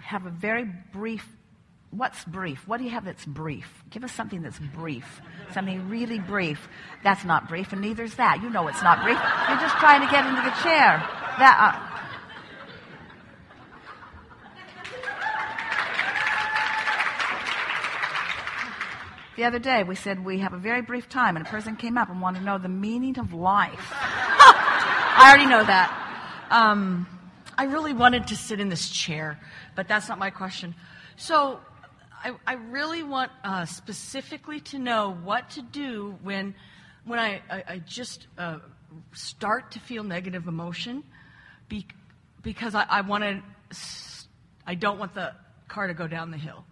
have a very brief. What's brief? What do you have that's brief? Give us something that's brief. Something really brief. That's not brief, and neither is that. You know it's not brief. You're just trying to get into the chair. The other day, we said we have a very brief time, and a person came up and wanted to know the meaning of life. I already know that. I really wanted to sit in this chair, but that's not my question. So I really want specifically to know what to do when I just start to feel negative emotion, because I don't want the car to go down the hill.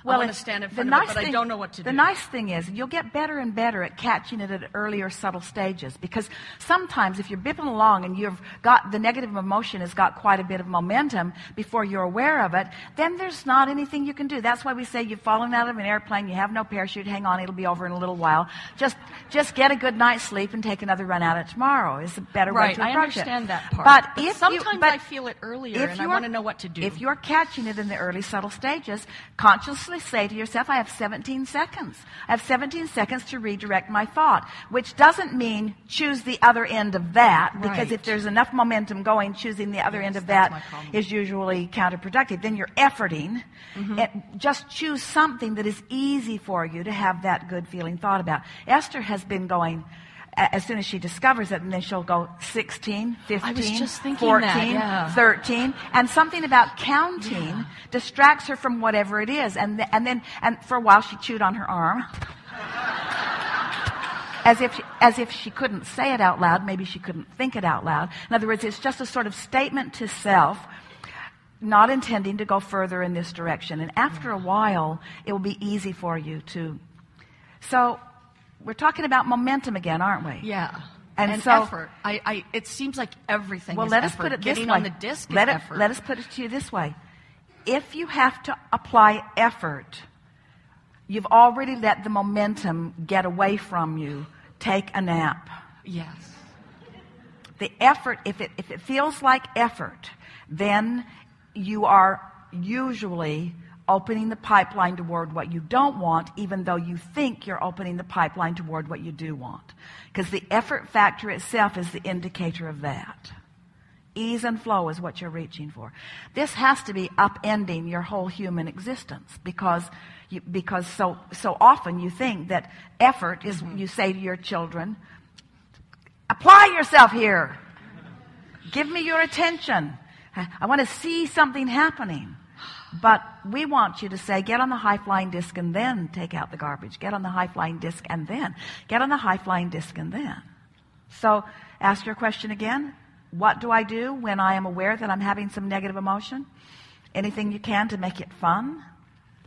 Well, I want to stand in front of it, but I don't know what to do. The nice thing is you'll get better and better at catching it at earlier subtle stages, because sometimes if you're bipping along and you've got the negative emotion has got quite a bit of momentum before you're aware of it, then there's not anything you can do. That's why we say you've fallen out of an airplane, you have no parachute, hang on, it'll be over in a little while. Just get a good night's sleep and take another run at it tomorrow is a better way to approach it. Right, I understand that part. But sometimes I feel it earlier and I want to know what to do. If you're catching it in the early subtle stages, consciously say to yourself, I have 17 seconds. I have 17 seconds to redirect my thought, which doesn't mean choose the other end of that, because if there's enough momentum going, choosing the other end of that is usually counterproductive. Then you're efforting. Just choose something that is easy for you to have that good feeling thought about. Esther has been going, as soon as she discovers it, and then she'll go 16, 15, 14, 13, and something about counting distracts her from whatever it is. And for a while she chewed on her arm, as if she couldn't say it out loud. Maybe she couldn't think it out loud. In other words, it's just a sort of statement to self, not intending to go further in this direction. And after a while, it will be easy for you to. So we're talking about momentum again, aren't we? Yeah. And so, effort. It seems like everything well, is let effort. us put it this Getting way. on the disc is effort. Let us put it to you this way. If you have to apply effort, you've already let the momentum get away from you. Take a nap. Yes. The effort, if it feels like effort, then you are usually opening the pipeline toward what you don't want, even though you think you're opening the pipeline toward what you do want. Because the effort factor itself is the indicator of that. Ease and flow is what you're reaching for. This has to be upending your whole human existence, because so often you think that effort is, you say to your children, apply yourself here. Give me your attention. I want to see something happening. But we want you to say, get on the high-flying disc and then take out the garbage. Get on the high-flying disc and then. Get on the high-flying disc and then. So ask your question again. What do I do when I am aware that I'm having some negative emotion? Anything you can to make it fun.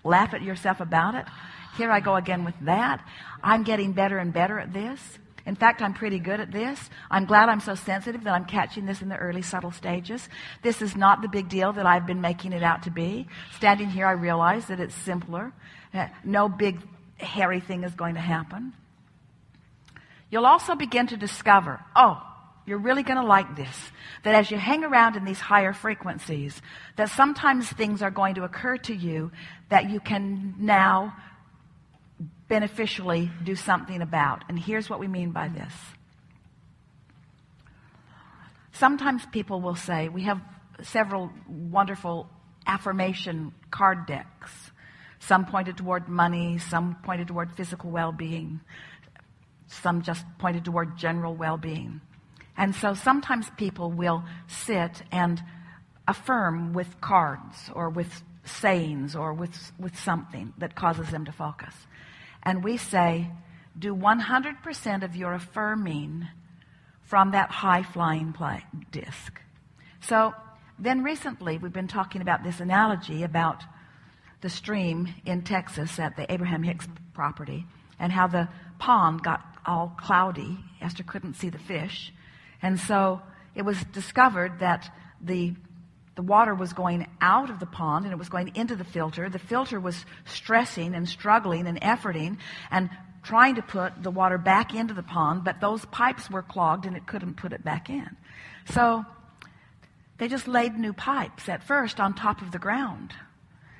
Laugh at yourself about it. Here I go again with that. I'm getting better and better at this. In fact, I'm pretty good at this. I'm glad I'm so sensitive that I'm catching this in the early subtle stages. This is not the big deal that I've been making it out to be. Standing here, I realize that it's simpler. No big, hairy thing is going to happen. You'll also begin to discover, you're really going to like this, that as you hang around in these higher frequencies, that sometimes things are going to occur to you that you can now beneficially do something about. And here's what we mean by this. Sometimes people will say, we have several wonderful affirmation card decks. Some pointed toward money, some pointed toward physical well-being, some just pointed toward general well-being. And so sometimes people will sit and affirm with cards or with sayings or with something that causes them to focus. And we say, do 100% of your affirming from that high-flying disc. So then recently we've been talking about this analogy about the stream in Texas at the Abraham Hicks property and how the pond got all cloudy. Esther couldn't see the fish. And so it was discovered that the water was going out of the pond and it was going into the filter. The filter was stressing and struggling and efforting and trying to put the water back into the pond, but those pipes were clogged and it couldn't put it back in. So they just laid new pipes at first on top of the ground.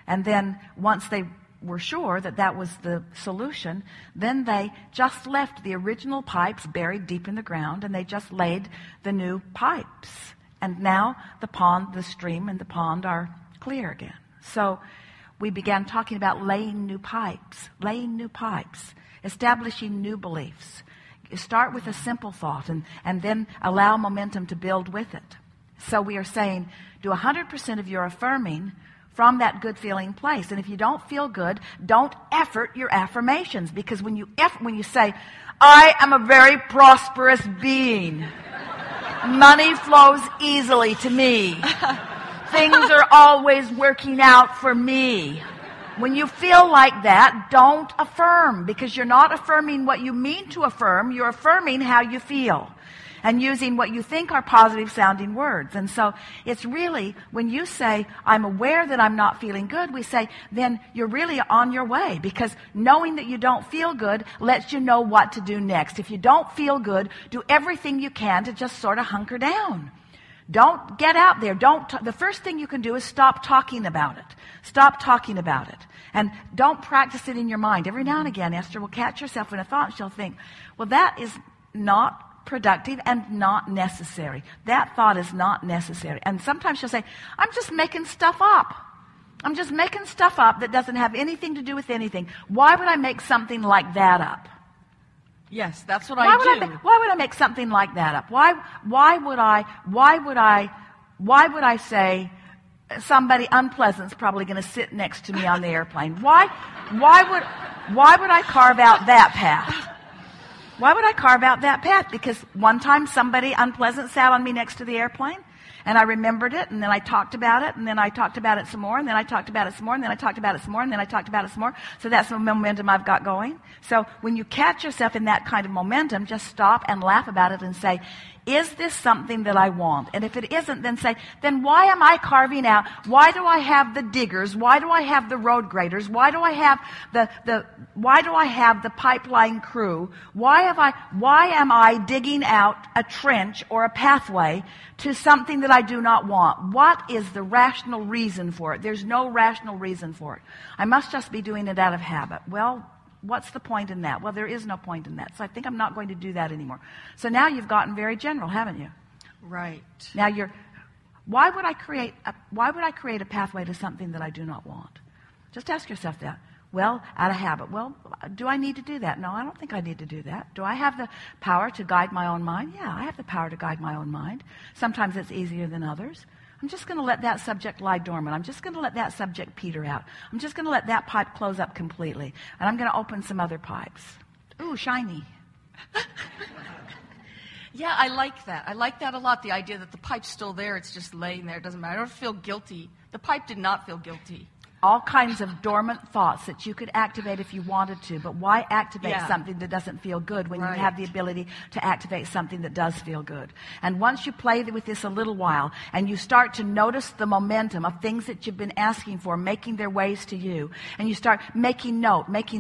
And then once they were sure that that was the solution, then they just left the original pipes buried deep in the ground, and they just laid the new pipes. And now the stream and the pond are clear again. So we began talking about laying new pipes, establishing new beliefs. Start with a simple thought and then allow momentum to build with it. So we are saying, do 100% of your affirming from that good feeling place. And if you don't feel good, don't effort your affirmations, because when you say, I am a very prosperous being, money flows easily to me, things are always working out for me. When you feel like that, don't affirm, because you're not affirming what you mean to affirm, you're affirming how you feel. And using what you think are positive sounding words. And so it's really, when you say, I'm aware that I'm not feeling good, we say, then you're really on your way, because knowing that you don't feel good lets you know what to do next. If you don't feel good, do everything you can to just sort of hunker down. Don't get out there. The first thing you can do is stop talking about it. Stop talking about it. And don't practice it in your mind. Every now and again, Esther will catch herself in a thought and she'll think, well, that is not productive and not necessary. That thought is not necessary. And sometimes she'll say, I'm just making stuff up. I'm just making stuff up that doesn't have anything to do with anything. Why would I make something like that up? Yes, that's what I do. Why would I make something like that up? Why would I say somebody unpleasant's probably going to sit next to me on the airplane? Why would I carve out that path? Why would I carve out that path? Because one time somebody unpleasant sat on me next to the airplane, and I remembered it, and then I talked about it, and then I talked about it some more, and then I talked about it some more, and then I talked about it some more, and then I talked about it some more. So that's the momentum I've got going. So when you catch yourself in that kind of momentum, just stop and laugh about it and say, is this something that I want? And if it isn't, then say, then why am I carving out? Why do I have the diggers? Why do I have the road graders? Why do I have the pipeline crew? Why am I digging out a trench or a pathway to something that I do not want? What is the rational reason for it? There's no rational reason for it. I must just be doing it out of habit. Well, what's the point in that? Well, there is no point in that. So I think I'm not going to do that anymore. So now you've gotten very general, haven't you? Right. Now why would I create a pathway to something that I do not want? Just ask yourself that. Well, out of habit. Well, do I need to do that? No, I don't think I need to do that. Do I have the power to guide my own mind? Yeah, I have the power to guide my own mind. Sometimes it's easier than others. I'm just going to let that subject lie dormant. I'm just going to let that subject peter out. I'm just going to let that pipe close up completely. And I'm going to open some other pipes. Ooh, shiny. Yeah, I like that. I like that a lot, the idea that the pipe's still there. It's just laying there. It doesn't matter. I don't feel guilty. The pipe did not feel guilty. All kinds of dormant thoughts that you could activate if you wanted to, but why activate something that doesn't feel good when you have the ability to activate something that does feel good? And once you play with this a little while and you start to notice the momentum of things that you've been asking for making their ways to you, and you start making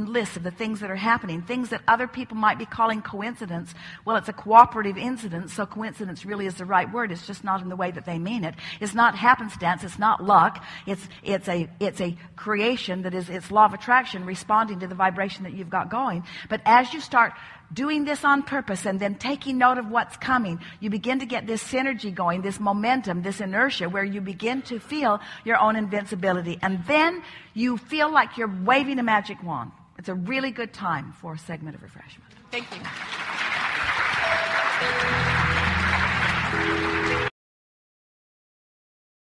lists of the things that are happening, things that other people might be calling coincidence. Well, it's a cooperative incident, so coincidence really is the right word. It's just not in the way that they mean it. It's not happenstance. It's not luck. It's a creation that is its law of attraction responding to the vibration that you've got going. But as you start doing this on purpose and then taking note of what's coming, you begin to get this synergy going, this momentum, this inertia, where you begin to feel your own invincibility. And then you feel like you're waving a magic wand. It's a really good time for a segment of refreshment. Thank you.